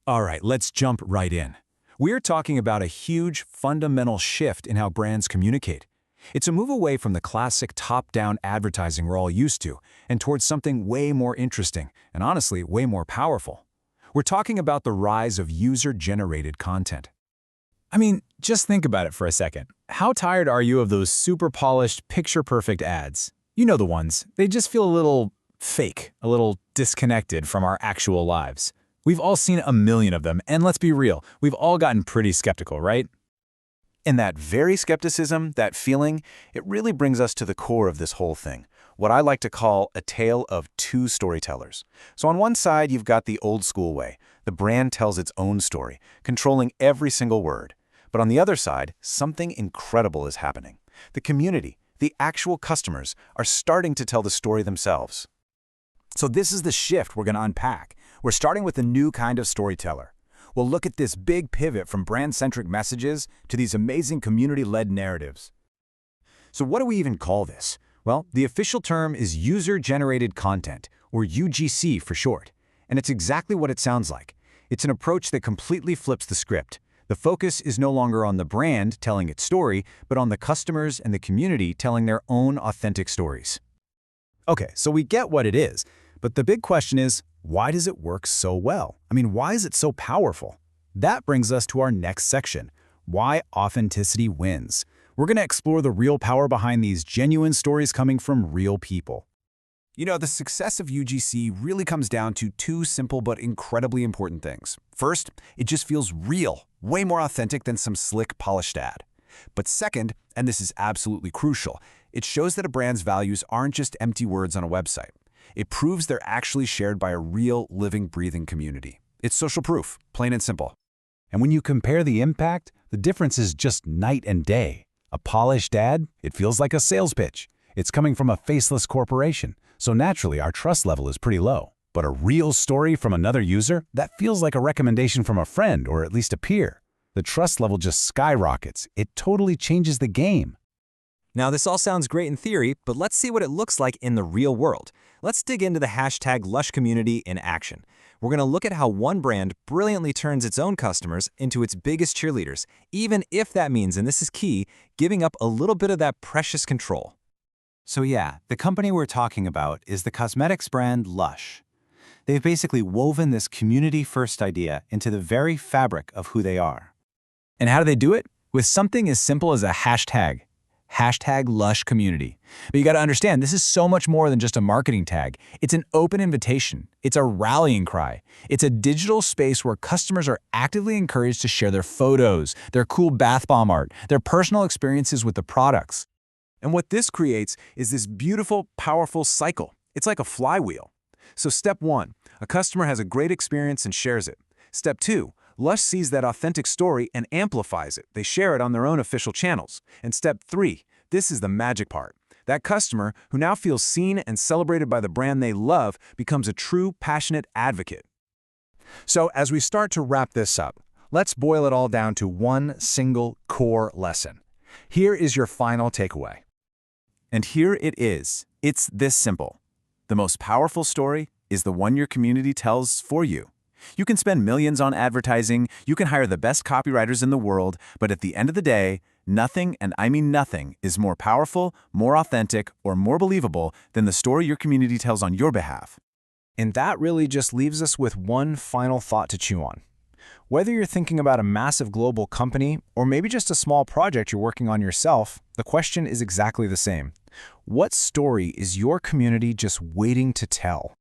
All right, let's jump right in. We're talking about a huge, fundamental shift in how brands communicate. It's a move away from the classic top-down advertising we're all used to, and towards something way more interesting, and honestly, way more powerful. We're talking about the rise of user-generated content. I mean, just think about it for a second. How tired are you of those super polished, picture-perfect ads? You know the ones. They just feel a little fake, a little disconnected from our actual lives. We've all seen a million of them, and let's be real, we've all gotten pretty skeptical, right? And that very skepticism, that feeling, it really brings us to the core of this whole thing, what I like to call a tale of two storytellers. So on one side, you've got the old school way. The brand tells its own story, controlling every single word. But on the other side, something incredible is happening. The community, the actual customers, are starting to tell the story themselves. So this is the shift we're going to unpack. We're starting with a new kind of storyteller. We'll look at this big pivot from brand-centric messages to these amazing community-led narratives. So what do we even call this? Well, the official term is user-generated content, or UGC for short. And it's exactly what it sounds like. It's an approach that completely flips the script. The focus is no longer on the brand telling its story, but on the customers and the community telling their own authentic stories. Okay, so we get what it is, but the big question is, why does it work so well? I mean, why is it so powerful? That brings us to our next section, why authenticity wins. We're going to explore the real power behind these genuine stories coming from real people. You know, the success of UGC really comes down to two simple but incredibly important things. First, it just feels real, way more authentic than some slick, polished ad. But second, and this is absolutely crucial, it shows that a brand's values aren't just empty words on a website. It proves they're actually shared by a real, living, breathing community. It's social proof, plain and simple. And when you compare the impact, the difference is just night and day. A polished ad, it feels like a sales pitch. It's coming from a faceless corporation, so naturally our trust level is pretty low. But a real story from another user, that feels like a recommendation from a friend or at least a peer. The trust level just skyrockets. It totally changes the game. Now, this all sounds great in theory, but let's see what it looks like in the real world. Let's dig into the hashtag Lush community in action. We're going to look at how one brand brilliantly turns its own customers into its biggest cheerleaders, even if that means, and this is key, giving up a little bit of that precious control. So yeah, the company we're talking about is the cosmetics brand Lush. They've basically woven this community-first idea into the very fabric of who they are. And how do they do it? With something as simple as a hashtag. Hashtag Lush Community. But you got to understand, this is so much more than just a marketing tag. It's an open invitation. It's a rallying cry. It's a digital space where customers are actively encouraged to share their photos, their cool bath bomb art, their personal experiences with the products. And what this creates is this beautiful, powerful cycle. It's like a flywheel. So step 1, a customer has a great experience and shares it. Step 2, Lush sees that authentic story and amplifies it. They share it on their own official channels. And step 3, this is the magic part. That customer, who now feels seen and celebrated by the brand they love, becomes a true, passionate advocate. So as we start to wrap this up, let's boil it all down to one single core lesson. Here is your final takeaway. And here it is. It's this simple. The most powerful story is the one your community tells for you. You can spend millions on advertising, you can hire the best copywriters in the world, but at the end of the day, nothing, and I mean nothing, is more powerful, more authentic, or more believable than the story your community tells on your behalf. And that really just leaves us with one final thought to chew on. Whether you're thinking about a massive global company or maybe just a small project you're working on yourself, the question is exactly the same. What story is your community just waiting to tell?